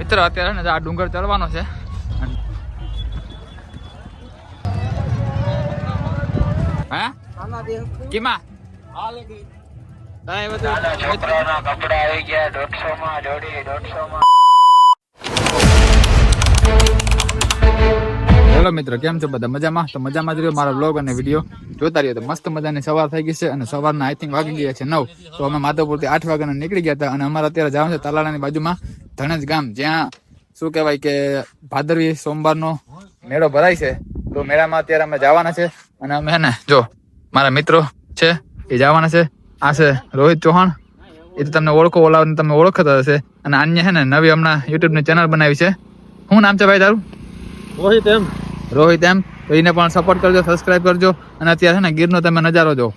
મિત્રો અત્યારે ને આ ડુંગર ચડવાનો છે. હા કીમાં છોકરાના કપડા આવી ગયા 150 માં જોડી 150 માં. હેલો મિત્રો, કેમ છો બધા? મજામાં? તો મજામાં જ રહ્યો. મારો બ્લોગ અને વિડીયો જોતા રહ્યો. તો મસ્ત મજાની સવાર થઈ ગઈ છે અને સવારના આઈ થિંક વાગી ગયા છે 9. તો અમે માધવપુરથી 8 વાગ્યાના નીકળી ગયા હતા અને અમારે અત્યારે જવાનું છે તાલાળાની બાજુમાં ધણજ ગામ, જ્યાં શું કહેવાય કે ભાદરવી સોમવારનો મેળો ભરાય છે. તો મેળામાં અત્યારે અમે જવાના છે અને અમે હે ને જો મારા મિત્રો છે એ જવાના છે. આ છે રોહિત ચૌહાણ, એ તો તમને ઓળખો, ઓલાને તમે ઓળખતા હશે. અને અન્ય છે ને નવી હમણાં યુટ્યુબની ચેનલ બનાવી છે. શું નામ છે ભાઈ તારું? રોહિત એમ. તો એને પણ સપોર્ટ કરજો, સબસ્ક્રાઇબ કરજો. અને અત્યારે છે ને ગીરનો તમે નજારો જો.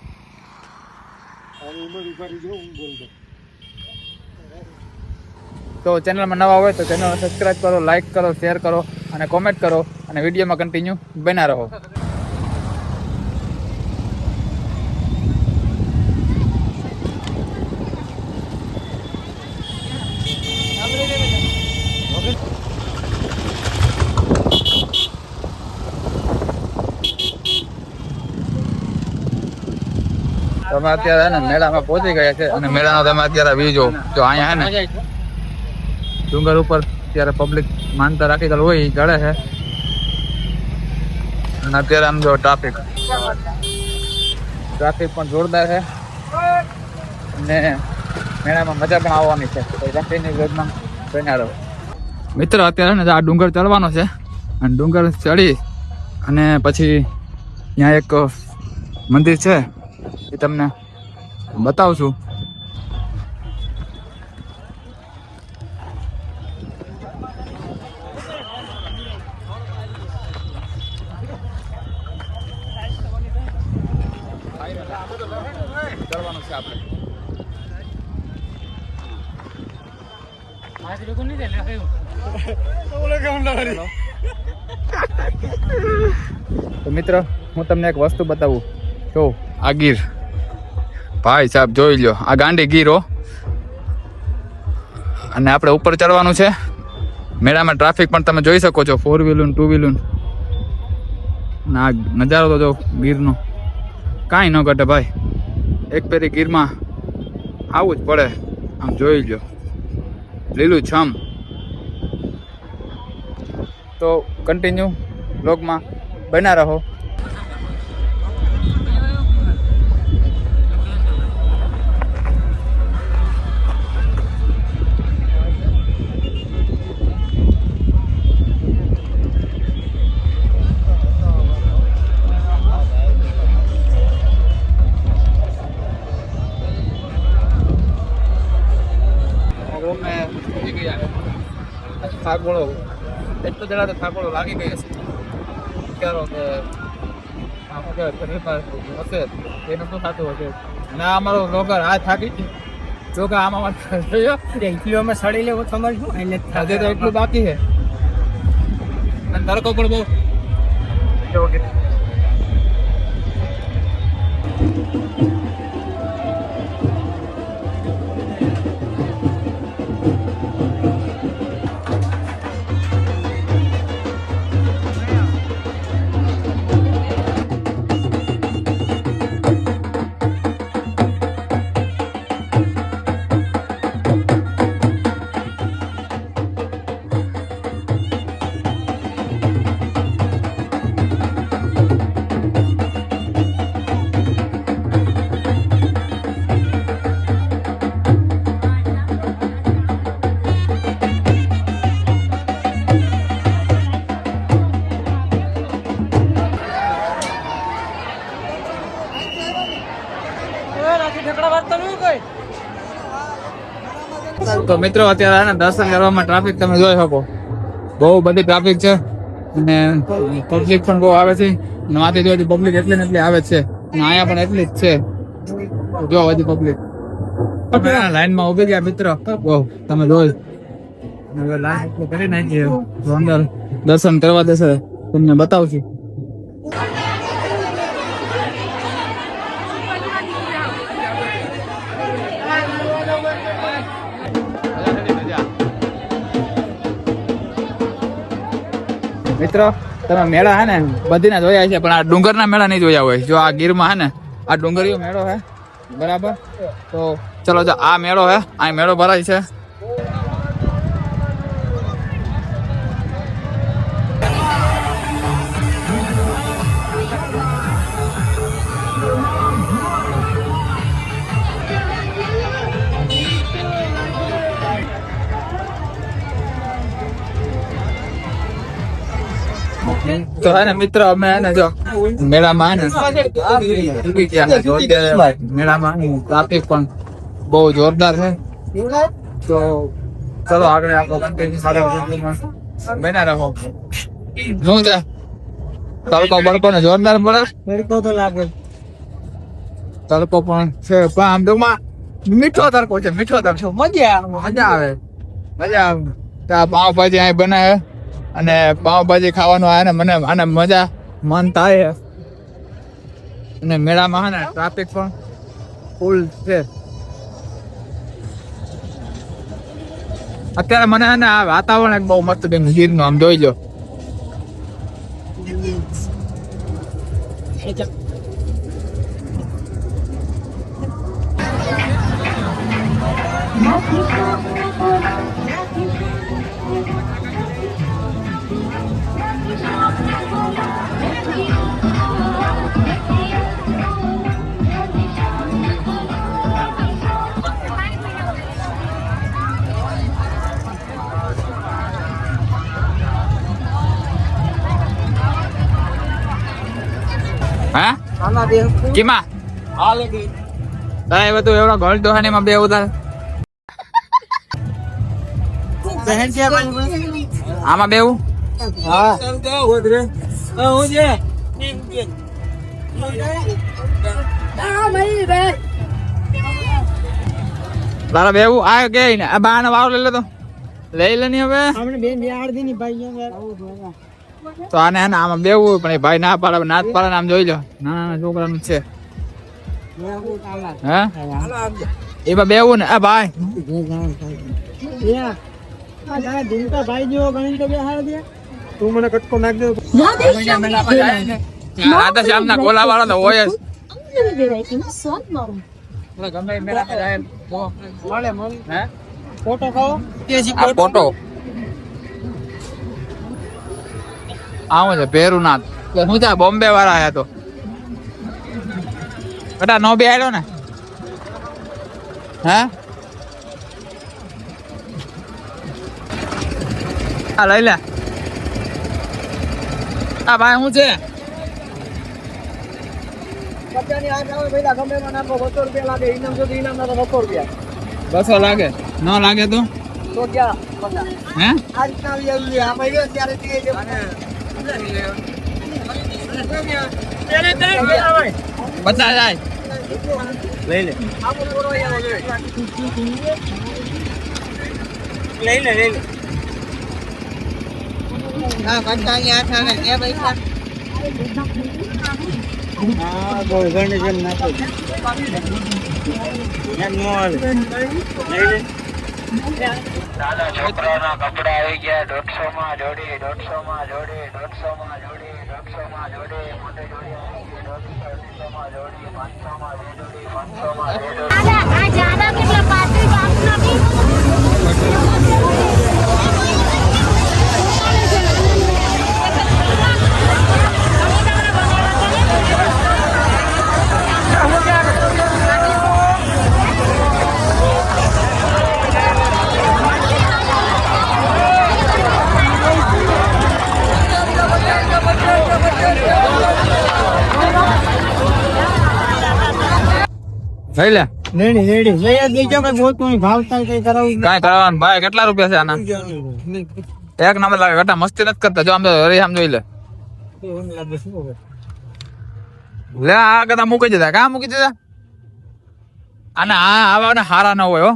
તો ચેનલમાં નવા હોય તો ચેનલ સબસ્ક્રાઇબ કરો, લાઈક કરો, શેર કરો અને કોમેન્ટ કરો અને વિડીયોમાં કન્ટિન્યુ બના રહો. તમે અત્યારે ને મેળામાં પહોંચી ગયા છે અને મેળાનો તમે અત્યારે વ્યૂ જો. જો અહીંયા હે ને ડુંગર ઉપર અત્યારે પબ્લિક માનતા રાખી ગયેલ હોય એ ચડે છે. અને અત્યારે આમ જો ટ્રાફિક પણ જોરદાર છે અને મેળામાં મજા પણ આવવાની છે. મિત્રો અત્યારે ને આ ડુંગર ચડવાનો છે અને ડુંગર ચડી અને પછી ત્યાં એક મંદિર છે, એ તમને બતાવું છું. કરવાનું છે આપણે. તો મિત્ર, હું તમને એક વસ્તુ બતાવું. જો આ ગીર ભાઈ સાહેબ જોઈ લ્યો, આ ગાંડી ગીરો. અને આપણે ઉપર ચડવાનું છે. મેળામાં ટ્રાફિક પણ તમે જોઈ શકો છો, 4 વ્હીલર 2 વ્હીલર. ના નજારો તો જો ગીરનો કાંઈ ન ઘટે ભાઈ. એક પેરી ગીરમાં આવું જ પડે. આમ જોઈ લ્યો, લીલું છમ. તો કન્ટિન્યુ બ્લોગમાં બના રહો. થાકોળો એટલો જરા તો થાકોળો લાગી ગઈ હશે. વિચારો કે હશે એનું શું થતું હશે. અને આ અમારો બ્લોગર આ થાકી છે. જો કે આમાં એટલું સડી લેવું તમારે શું એટલે તો એટલું બાકી છે. અને તડકો પણ બહુ. તો મિત્રો અત્યારે દર્શન કરવામાં ટ્રાફિક તમે જોઈ શકો, બહુ બધી ટ્રાફિક છે અને પબ્લિક પણ બહુ આવે છે. માથી જોઈ પબ્લિક એટલી ને એટલી આવે છે અને અહીંયા પણ એટલી જ છે. જો બધી પબ્લિક લાઈનમાં ઉભી ગયા મિત્રો. બહુ તમે જોઈ લાઈન કરી નાખી. અંદર દર્શન કરવા દેશે તમને બતાવું છું. મિત્રો તમે મેળા હે ને બધીના જોયા છે પણ આ ડુંગરના મેળા નહીં જોયા હોય. જો આ ગીરમાં હે ને આ ડુંગરીયો મેળો હે બરાબર. તો ચલો જો આ મેળો હે, આ મેળો ભરાય છે. તો હે ને મિત્ર અમે હે ને જો મેળામાં હે ને મેળામાં ટ્રાફિક પણ બહુ જોરદાર છે. તો ચલો આગળ આપણો બના રહો. શું છે તડકો બળકો ને જોરદાર પડે. તડકો તો લાગે, તડકો પણ છે પણ આમ તો મીઠો તડકો છે, મીઠો તડકો મજા આવે. ત્યાં પાવભાજી અહીં બનાવે અને પાવભાજી ખાવાનું આવે ને મને આને મજા મન થાય. અને મેળામાં હે ને ટ્રાફિક પણ ફૂલ છે. અત્યારે મને હે ને આ વાતાવરણ એક બહુ મસ્ત બેન ગીરનું આમ જોઈ લો. હા કીમાં તારે બધું એવડો ગોળ દોહાને માં બે ઉધાર આમાં બેવું. હા તારા બેવું આ કે ને આ બાનો વાવ લઈ લે તો લઈ લે ની હવે તો આને હે ને આમાં બેવું પણ એ ભાઈ ના પાડે, નાથ પાડે આમ જોઈ લો. નાના છોકરાનું છે હે એમાં બેવું ને આ ભાઈ તું મને કટકો નાખ દે. રાધા શ્યામ ના ગોલા વાળા તો હોય જ. ગમે મેળામાં જાય મળે ફોટો ખાઓ ફોટો આવું છે ભેરુનાથ. હું ત્યાં બોમ્બે વાળા આયા તો બેટા નો બે આવ્યો ને હે આ લઈ લે. આ ભાઈ શું છે 200 લાગે ન લાગે તો હે બતા જાય લઈ લે હા બતા અહીંયા આઠ આવે કે પૈસા હા બોલ ગણે જેમ નાખો એમ નો આવે લઈ લે. નાના છોકરાઓના કપડા આવી ગયા 150 માં જોડી 150 માં જોડી 150 માં જોડી 150 માં જોડી મોટી જોડી આવી ગઈ 150 માં જોડી 500 માં જોડી 500 માં જોડી. આ જાડા કેટલા પાતળી બાપ નથી. લઈ લે રેડી રેડી લઈ દેજો કે ગોતું ભાવતા કઈ કરાવું કાઈ કરવાનું ભાઈ. કેટલા રૂપિયા છે આના? એક નંબર લાગે. ઘટા મસ્તી નથી કરતા. જો આમ તો હરી આમ જોઈ લે લે આ કદા મૂકી દીધા. કા મૂકી દીધા આને? આ આવા હારા ન હોય હો.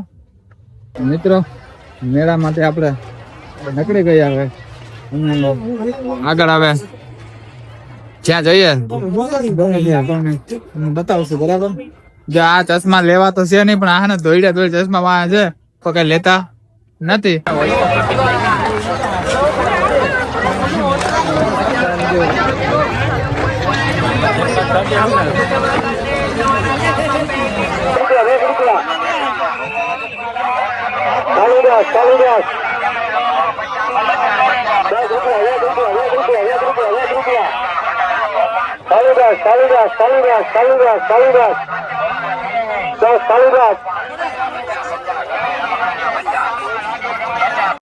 મિત્રો મેળા માટે આપણે નીકળી ગયા હવે આગળ આવે જ્યાં જઈએ બતાવશું બરાબર. જો આ ચશ્મા લેવા તો છે નહીં પણ આ ને ધોઈડા ધોઈ ચશ્મા વાળા છે તો કઈ લેતા નથી. કાલિદાસ